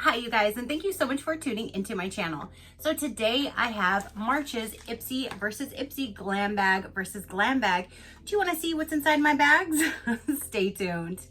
Hi you guys, and thank you so much for tuning into my channel. So today I have March's Ipsy versus Ipsy Glam Bag versus Glam Bag. Do you want to see what's inside my bags? Stay tuned.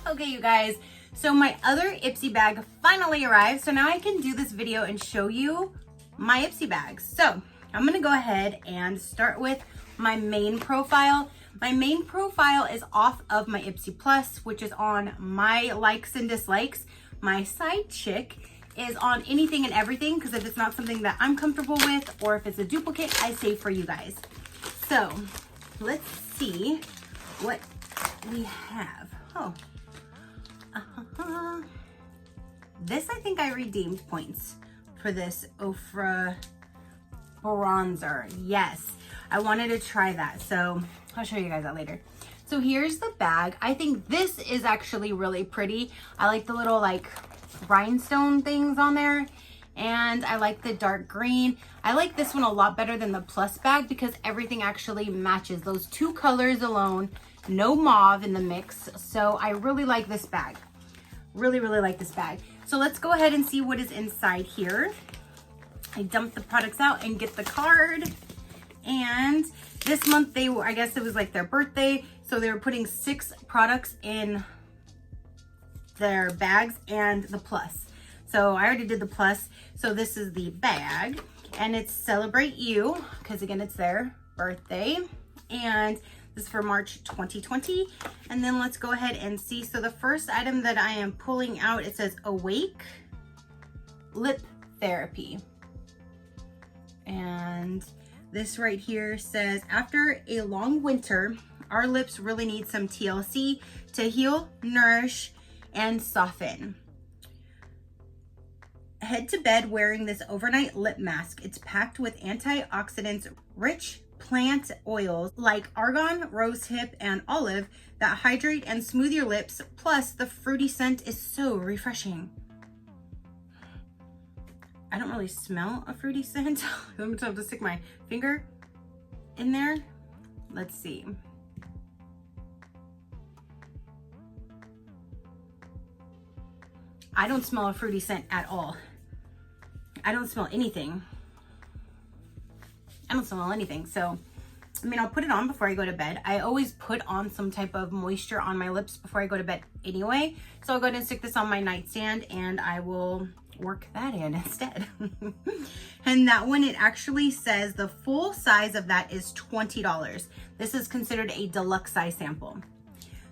Okay you guys, so my other Ipsy bag finally arrived, so now I can do this video and show you my Ipsy bags. So I'm gonna go ahead and start with my main profile. My main profile is off of my Ipsy Plus, which is on my likes and dislikes. My side chick is on anything and everything, because if it's not something that I'm comfortable with, or if it's a duplicate, I save for you guys. So let's see what we have. This, I think I redeemed points for this Ofra bronzer. Yes, I wanted to try that, so I'll show you guys that later. So here's the bag. I think this is actually really pretty. I like the little like rhinestone things on there, and I like the dark green. I like this one a lot better than the Plus bag because everything actually matches. Those two colors alone, no mauve in the mix. So I really like this bag. Really like this bag. So let's go ahead and see what is inside here. I dumped the products out and get the card. And this month they were, I guess it was like their birthday, so they were putting 6 products in their bags and the Plus. So I already did the Plus. So this is the bag, and it's Celebrate You, because again, it's their birthday. And this is for March 2020. And then let's go ahead and see. So the first item that I am pulling out, it says Awake Lip Therapy. And this right here says, after a long winter, our lips really need some TLC to heal, nourish, and soften. Head to bed wearing this overnight lip mask. It's packed with antioxidants, rich plant oils like argan, rosehip, and olive that hydrate and smooth your lips. Plus, the fruity scent is so refreshing. I don't really smell a fruity scent. I'm gonna have to stick my finger in there. Let's see. I don't smell a fruity scent at all. I don't smell anything. I don't smell anything. So, I mean, I'll put it on before I go to bed. I always put on some type of moisture on my lips before I go to bed anyway. So I'll go ahead and stick this on my nightstand and I will work that in instead. And that one, it actually says the full size of that is $20. This is considered a deluxe size sample.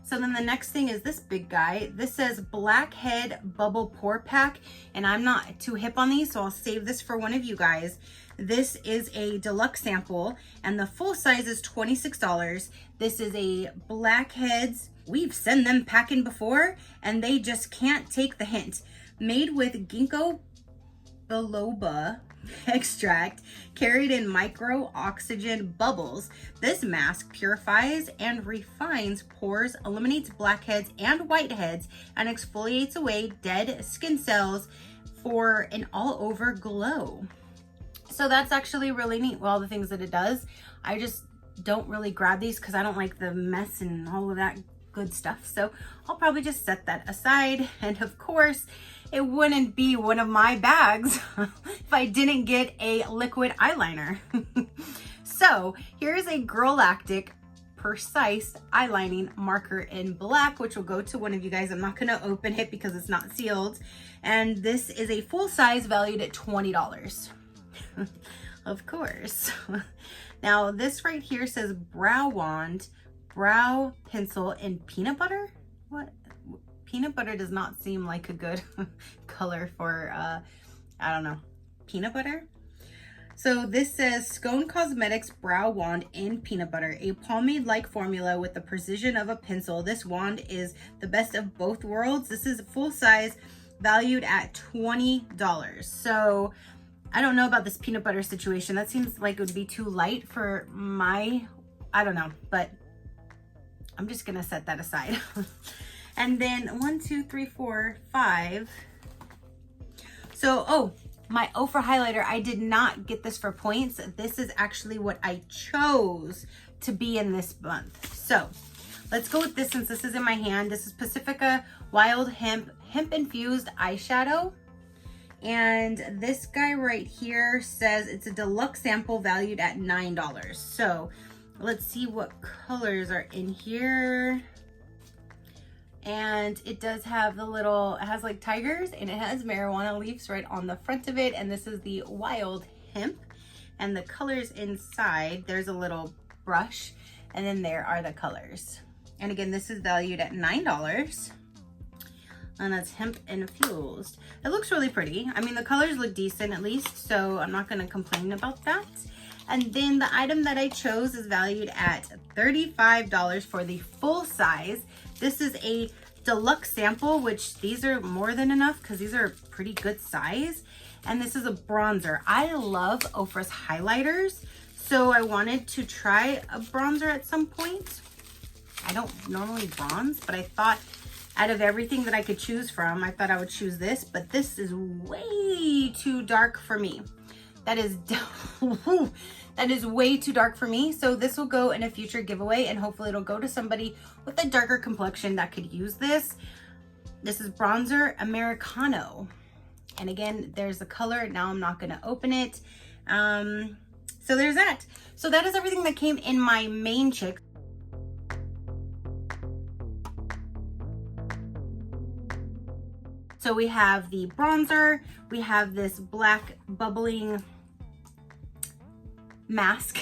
So then the next thing is this big guy. This says Blackhead Bubble Pore Pack, and I'm not too hip on these, so I'll save this for one of you guys. This is a deluxe sample, and the full size is $26. This is a Blackheads. We've sent them packing before, and they just can't take the hint. Made with ginkgo biloba extract, carried in micro oxygen bubbles. This mask purifies and refines pores, eliminates blackheads and whiteheads, and exfoliates away dead skin cells for an all-over glow. So that's actually really neat. Well, the things that it does, I just don't really grab these because I don't like the mess and all of that good stuff. So I'll probably just set that aside. And of course, it wouldn't be one of my bags if I didn't get a liquid eyeliner. So here's a Girlactic Precise Eyelining Marker in black, which will go to one of you guys. I'm not gonna open it because it's not sealed. And this is a full size valued at $20. Of course. Now this right here says Brow Wand, Brow Pencil in peanut butter. What? Peanut butter does not seem like a good color for, I don't know, peanut butter. So this says Scone Cosmetics Brow Wand in peanut butter, a pomade-like formula with the precision of a pencil. This wand is the best of both worlds. This is full size, valued at $20. So I don't know about this peanut butter situation. That seems like it would be too light for my, I don't know, but I'm just gonna set that aside. And then 1, 2, 3, 4, 5. So, oh, My Ofra highlighter, I did not get this for points. This is actually what I chose to be in this month. So let's go with this since this is in my hand. This is Pacifica Wild Hemp Infused Eyeshadow. And this guy right here says it's a deluxe sample valued at $9. So let's see what colors are in here. And it does have the little, it has like tigers and it has marijuana leaves right on the front of it. And this is the Wild Hemp. And the colors inside, there's a little brush and then there are the colors. And again, this is valued at $9. And it's hemp infused. It looks really pretty. I mean, the colors look decent at least, so I'm not gonna complain about that. And then the item that I chose is valued at $35 for the full size. This is a deluxe sample, which these are more than enough because these are pretty good size. And this is a bronzer. I love Ofra's highlighters, so I wanted to try a bronzer at some point. I don't normally bronze, but I thought out of everything that I could choose from, I thought I would choose this, but this is way too dark for me. That is, that is way too dark for me. So this will go in a future giveaway and hopefully it'll go to somebody with a darker complexion that could use this. This is Bronzer Americano. And again, there's the color. Now I'm not gonna open it. So there's that. So that is everything that came in my main chick. So we have the bronzer, we have this black bubbling mask,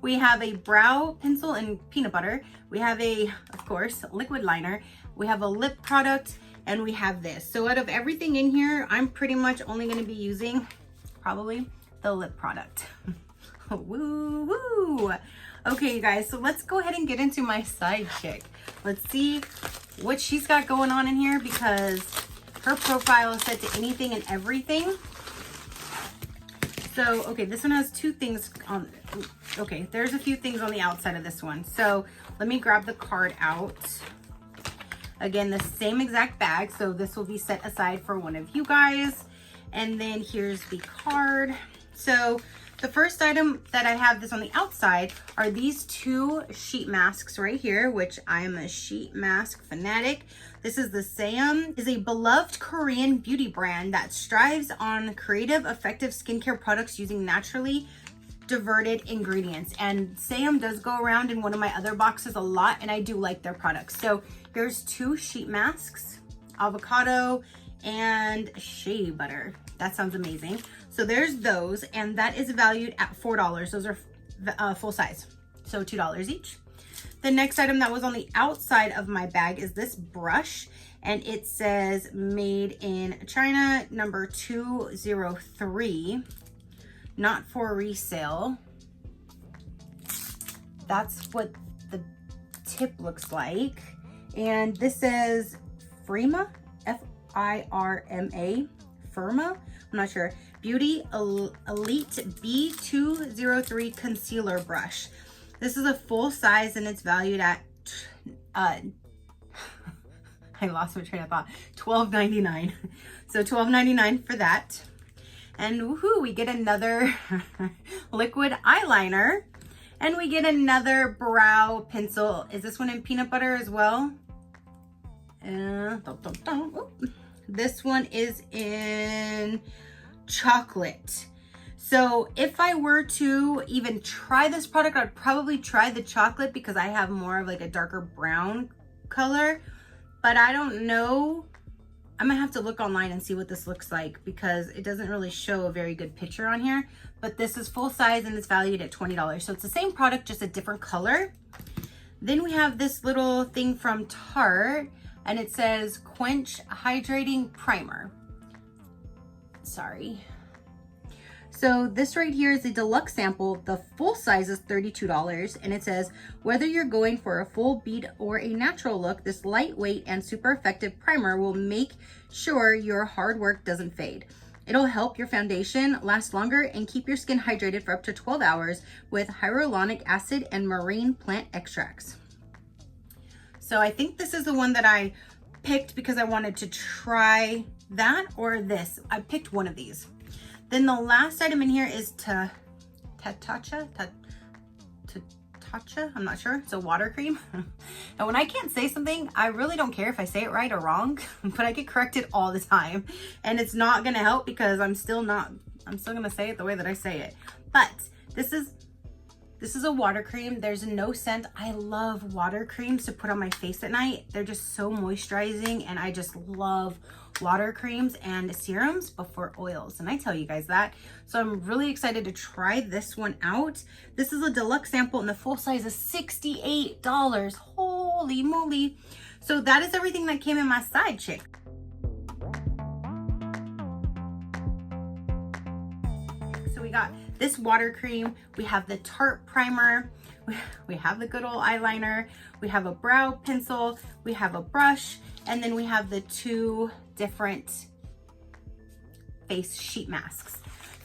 we have a brow pencil in peanut butter, we have a, of course, liquid liner, we have a lip product, and we have this. So out of everything in here, I'm pretty much only gonna be using probably the lip product. Woo woo. Okay, you guys, so let's go ahead and get into my side chick. Let's see what she's got going on in here because her profile is set to anything and everything. So, okay, this one has two things on, okay, there's a few things on the outside of this one. So let me grab the card out. Again, the same exact bag. So this will be set aside for one of you guys. And then here's the card. So the first item that I have this on the outside are these two sheet masks right here, which I am a sheet mask fanatic. This is the Sam, is a beloved Korean beauty brand that strives on creative, effective skincare products using naturally diverted ingredients. And Sam does go around in one of my other boxes a lot, and I do like their products. So here's two sheet masks, avocado and shea butter. That sounds amazing. So there's those, and that is valued at $4. Those are full size, so $2 each. The next item that was on the outside of my bag is this brush, and it says made in China, number 203, not for resale. That's what the tip looks like. And this says Firma, F-I-R-M-A, Firma, I'm not sure. Beauty Elite B203 Concealer Brush. This is a full size and it's valued at, I lost my train of thought, $12.99. So $12.99 for that. And woohoo, we get another liquid eyeliner and we get another brow pencil. Is this one in peanut butter as well? This one is in chocolate. So if I were to even try this product, I'd probably try the chocolate because I have more of like a darker brown color, but I don't know. I'm gonna have to look online and see what this looks like because it doesn't really show a very good picture on here, but this is full size and it's valued at $20. So it's the same product, just a different color. Then we have this little thing from Tarte and it says Quench Hydrating Primer. Sorry. So this right here is a deluxe sample. The full size is $32 and it says, whether you're going for a full bead or a natural look, this lightweight and super effective primer will make sure your hard work doesn't fade. It'll help your foundation last longer and keep your skin hydrated for up to 12 hours with hyaluronic acid and marine plant extracts. So I think this is the one that I picked because I wanted to try that or this. I picked one of these. Then the last item in here is Tatcha. I'm not sure. It's a water cream. And when I can't say something, I really don't care if I say it right or wrong, but I get corrected all the time. And it's not gonna help because I'm still gonna say it the way that I say it. But this is a water cream. There's no scent. I love water creams to put on my face at night. They're just so moisturizing, and I just love water creams and serums before oils, and I tell you guys that. So I'm really excited to try this one out. This is a deluxe sample, and the full size is $68. Holy moly. So that is everything that came in my side chick. So we got this water cream, we have the Tarte primer, we have the good old eyeliner, we have a brow pencil, we have a brush, and then we have the 2 different face sheet masks.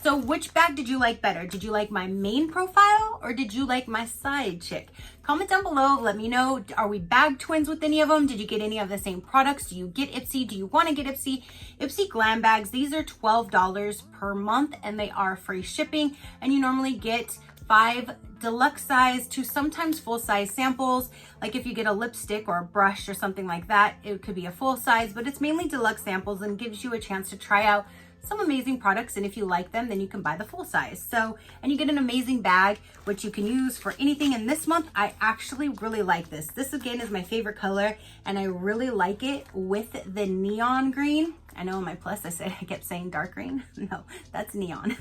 So which bag did you like better? Did you like my main profile or did you like my side chick? Comment down below, let me know. Are we bag twins with any of them? Did you get any of the same products? Do you get Ipsy? Do you want to get Ipsy? Ipsy Glam bags, these are $12 per month and they are free shipping, and you normally get 5 deluxe size to sometimes full size samples. Like if you get a lipstick or a brush or something like that, it could be a full size, but it's mainly deluxe samples and gives you a chance to try out some amazing products, and if you like them, then you can buy the full size. So, and you get an amazing bag, which you can use for anything. And this month, I actually really like this. This again is my favorite color, and I really like it with the neon green. I know in my plus I kept saying dark green. No, that's neon.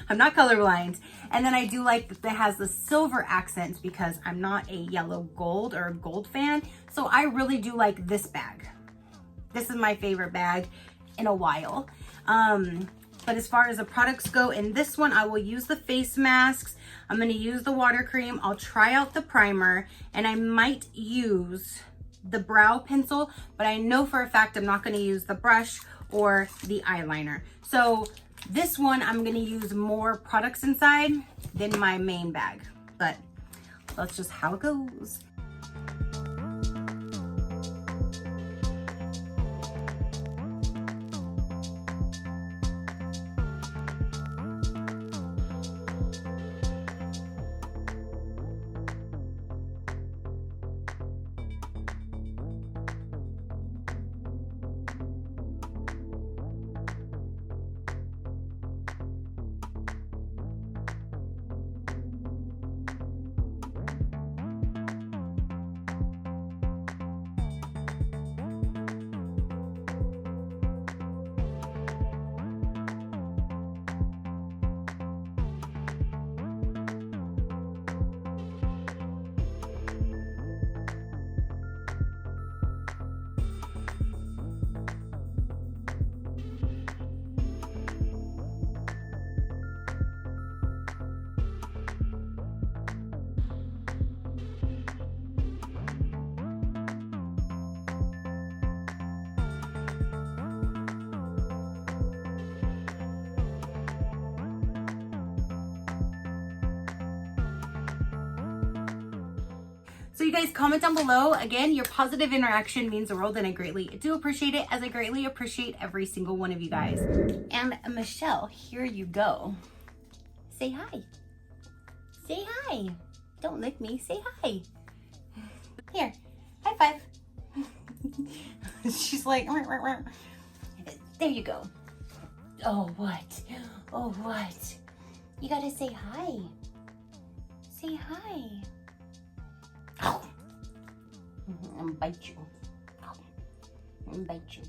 I'm not colorblind. And then I do like that it has the silver accents because I'm not a yellow gold or a gold fan. So I really do like this bag. This is my favorite bag in a while. But as far as the products go, in this one, I will use the face masks. I'm going to use the water cream. I'll try out the primer, and I might use the brow pencil, but I know for a fact I'm not going to use the brush or the eyeliner. So this one, I'm going to use more products inside than my main bag, but that's just how it goes. So you guys comment down below. Again, your positive interaction means the world, and I greatly do appreciate it, as I greatly appreciate every single one of you guys. And Michelle, here you go. Say hi. Say hi. Don't lick me, say hi. Here, high five. She's like, rah, rah, rah. There you go. Oh, what? Oh, what? You gotta say hi. Say hi. Oh. I'm gonna bite you. I'm gonna bite you.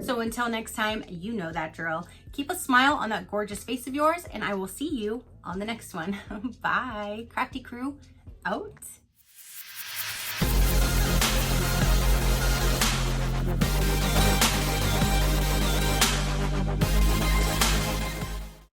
So until next time, you know that drill. Keep a smile on that gorgeous face of yours, and I will see you on the next one. Bye. Crafty crew out.